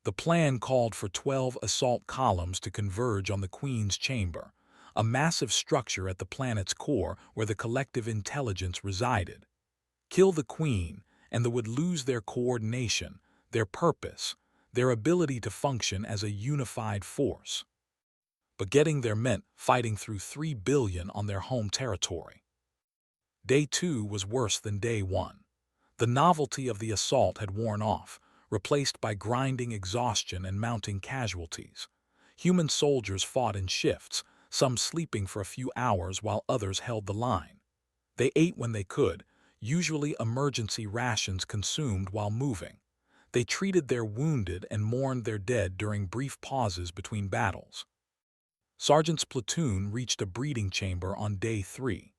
The plan called for 12 assault columns to converge on the Queen's chamber, a massive structure at the planet's core where the collective intelligence resided. Kill the Queen, and they would lose their coordination, their purpose, their ability to function as a unified force. But getting there meant fighting through 3 billion on their home territory. Day 2 was worse than Day 1. The novelty of the assault had worn off, replaced by grinding exhaustion and mounting casualties. Human soldiers fought in shifts, some sleeping for a few hours while others held the line. They ate when they could, usually emergency rations consumed while moving. They treated their wounded and mourned their dead during brief pauses between battles. Sergeant's platoon reached a breeding chamber on Day 3.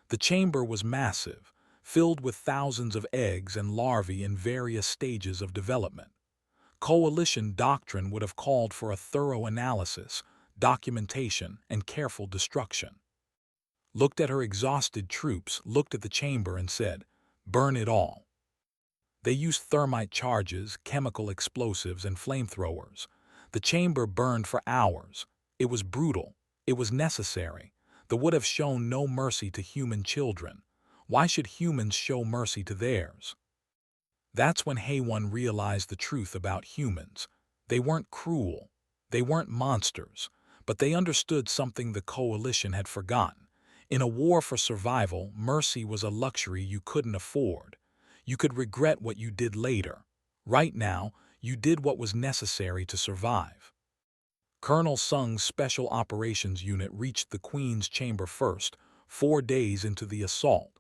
The chamber was massive, filled with thousands of eggs and larvae in various stages of development. Coalition doctrine would have called for a thorough analysis, documentation, and careful destruction. Looked at her exhausted troops, looked at the chamber and said, "Burn it all." They used thermite charges, chemical explosives, and flamethrowers. The chamber burned for hours. It was brutal. It was necessary. They would have shown no mercy to human children. Why should humans show mercy to theirs? That's when Haywan realized the truth about humans. They weren't cruel. They weren't monsters. But they understood something the Coalition had forgotten. In a war for survival, mercy was a luxury you couldn't afford. You could regret what you did later. Right now, you did what was necessary to survive. Colonel Sung's Special Operations Unit reached the Queen's chamber first, 4 days into the assault.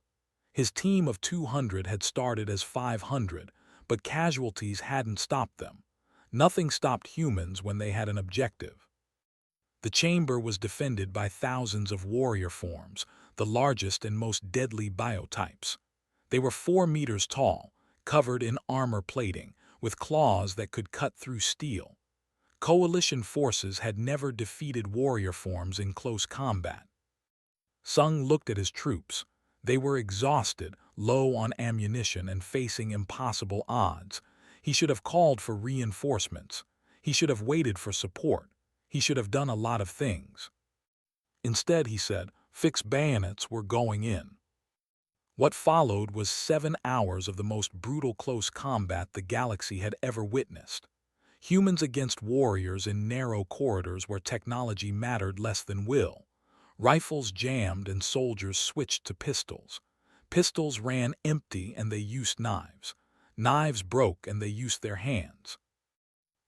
His team of 200 had started as 500, but casualties hadn't stopped them. Nothing stopped humans when they had an objective. The chamber was defended by thousands of warrior forms, the largest and most deadly biotypes. They were 4 meters tall, covered in armor plating, with claws that could cut through steel. Coalition forces had never defeated warrior forms in close combat. Sung looked at his troops. They were exhausted, low on ammunition, and facing impossible odds. He should have called for reinforcements. He should have waited for support. He should have done a lot of things. Instead, he said, "Fix bayonets, we're going in." What followed was 7 hours of the most brutal close combat the galaxy had ever witnessed. Humans against warriors in narrow corridors where technology mattered less than will. Rifles jammed and soldiers switched to pistols. Pistols ran empty and they used knives. Knives broke and they used their hands.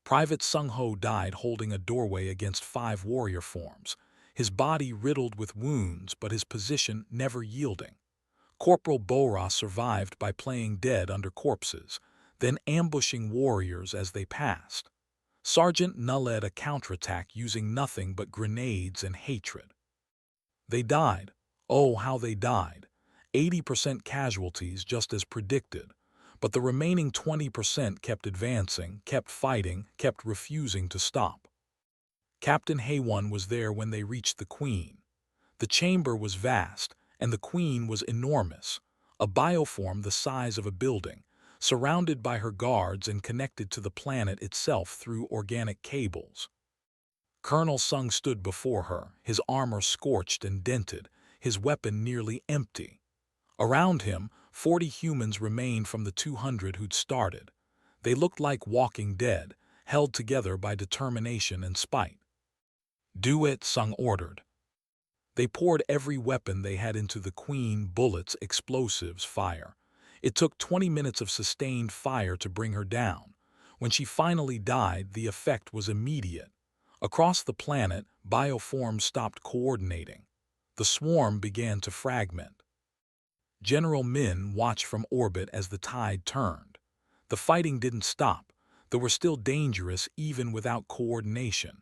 Private Sung Ho died holding a doorway against 5 warrior forms, his body riddled with wounds but his position never yielding. Corporal Bora survived by playing dead under corpses, then ambushing warriors as they passed. Sergeant Null led a counterattack using nothing but grenades and hatred. They died. Oh, how they died. 80% casualties just as predicted. But the remaining 20% kept advancing, kept fighting, kept refusing to stop. Captain Haywon was there when they reached the Queen. The chamber was vast, and the Queen was enormous, a bioform the size of a building, surrounded by her guards and connected to the planet itself through organic cables. Colonel Sung stood before her, his armor scorched and dented, his weapon nearly empty. Around him, 40 humans remained from the 200 who'd started. They looked like walking dead, held together by determination and spite. "Do it," Sung ordered. They poured every weapon they had into the Queen: bullets, explosives, fire. It took 20 minutes of sustained fire to bring her down. When she finally died, the effect was immediate. Across the planet, bioforms stopped coordinating. The swarm began to fragment. General Min watched from orbit as the tide turned. The fighting didn't stop. They were still dangerous even without coordination.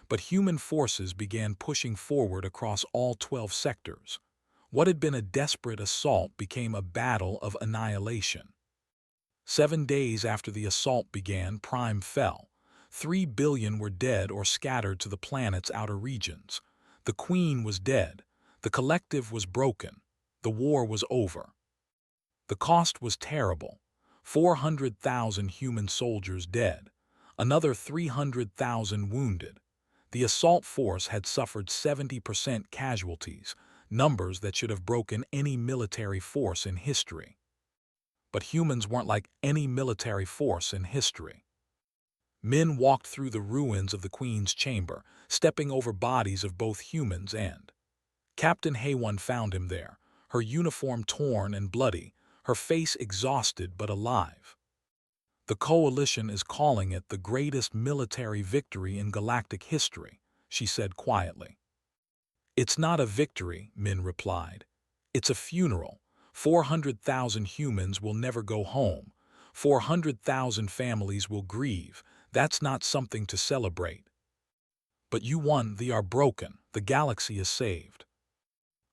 But human forces began pushing forward across all 12 sectors. What had been a desperate assault became a battle of annihilation. 7 days after the assault began, Prime fell. 3 billion were dead or scattered to the planet's outer regions. The Queen was dead. The collective was broken. The war was over. The cost was terrible. 400,000 human soldiers dead. Another 300,000 wounded. The assault force had suffered 70% casualties, numbers that should have broken any military force in history. But humans weren't like any military force in history. Min walked through the ruins of the Queen's chamber, stepping over bodies of both humans and Captain Haywon found him there, her uniform torn and bloody, her face exhausted but alive. "The Coalition is calling it the greatest military victory in galactic history," she said quietly. "It's not a victory," Min replied. "It's a funeral. 400,000 humans will never go home. 400,000 families will grieve. That's not something to celebrate. But you won. They are broken. The galaxy is saved.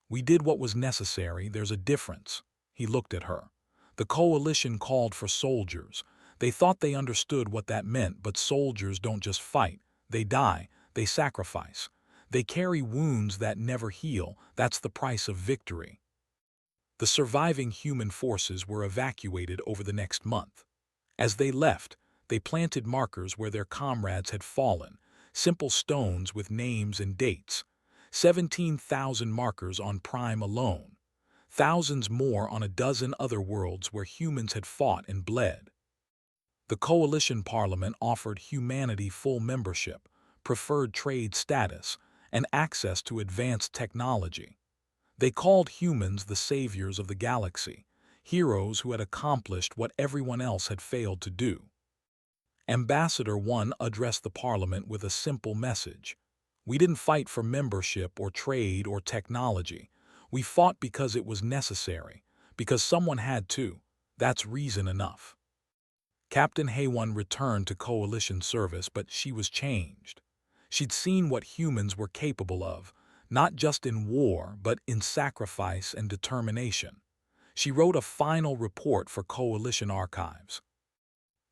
We did what was necessary. There's a difference." He looked at her. "The Coalition called for soldiers. They thought they understood what that meant, but soldiers don't just fight. They die. They sacrifice. They carry wounds that never heal. That's the price of victory." The surviving human forces were evacuated over the next month. As they left, they planted markers where their comrades had fallen, simple stones with names and dates. 17,000 markers on Prime alone. Thousands more on a dozen other worlds where humans had fought and bled. The Coalition Parliament offered humanity full membership, preferred trade status, and access to advanced technology. They called humans the saviors of the galaxy, heroes who had accomplished what everyone else had failed to do. Ambassador 1 addressed the Parliament with a simple message. "We didn't fight for membership or trade or technology. We fought because it was necessary, because someone had to. That's reason enough." Captain Haywon returned to Coalition service, but she was changed. She'd seen what humans were capable of, not just in war, but in sacrifice and determination. She wrote a final report for Coalition archives.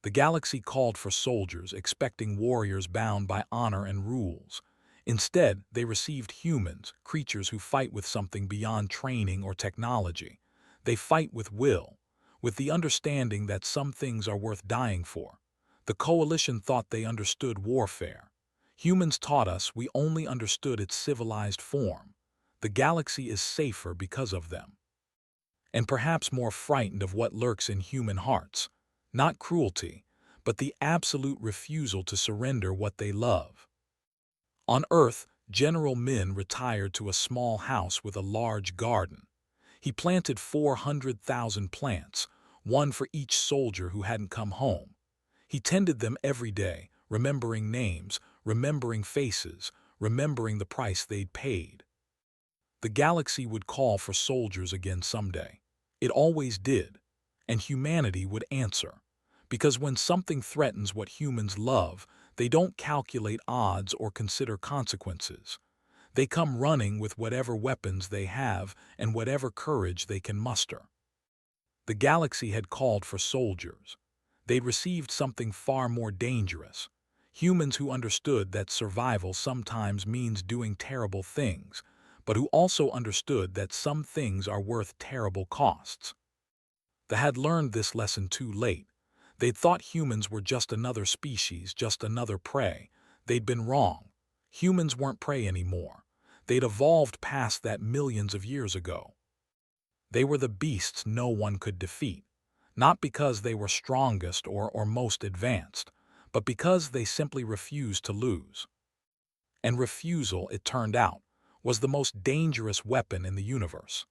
The galaxy called for soldiers, expecting warriors bound by honor and rules. Instead, they received humans, creatures who fight with something beyond training or technology. They fight with will, with the understanding that some things are worth dying for. The coalition thought they understood warfare. Humans taught us we only understood its civilized form. The galaxy is safer because of them. And perhaps more frightened of what lurks in human hearts. Not cruelty, but the absolute refusal to surrender what they love. On Earth, General Min retired to a small house with a large garden. He planted 400,000 plants, one for each soldier who hadn't come home. He tended them every day, remembering names, remembering faces, remembering the price they'd paid. The galaxy would call for soldiers again someday. It always did. And humanity would answer. Because when something threatens what humans love, they don't calculate odds or consider consequences. They come running with whatever weapons they have and whatever courage they can muster. The galaxy had called for soldiers. They'd received something far more dangerous. Humans who understood that survival sometimes means doing terrible things, but who also understood that some things are worth terrible costs. They had learned this lesson too late. They'd thought humans were just another species, just another prey. They'd been wrong. Humans weren't prey anymore. They'd evolved past that millions of years ago. They were the beasts no one could defeat, not because they were strongest or most advanced, but because they simply refused to lose. And refusal, it turned out, was the most dangerous weapon in the universe.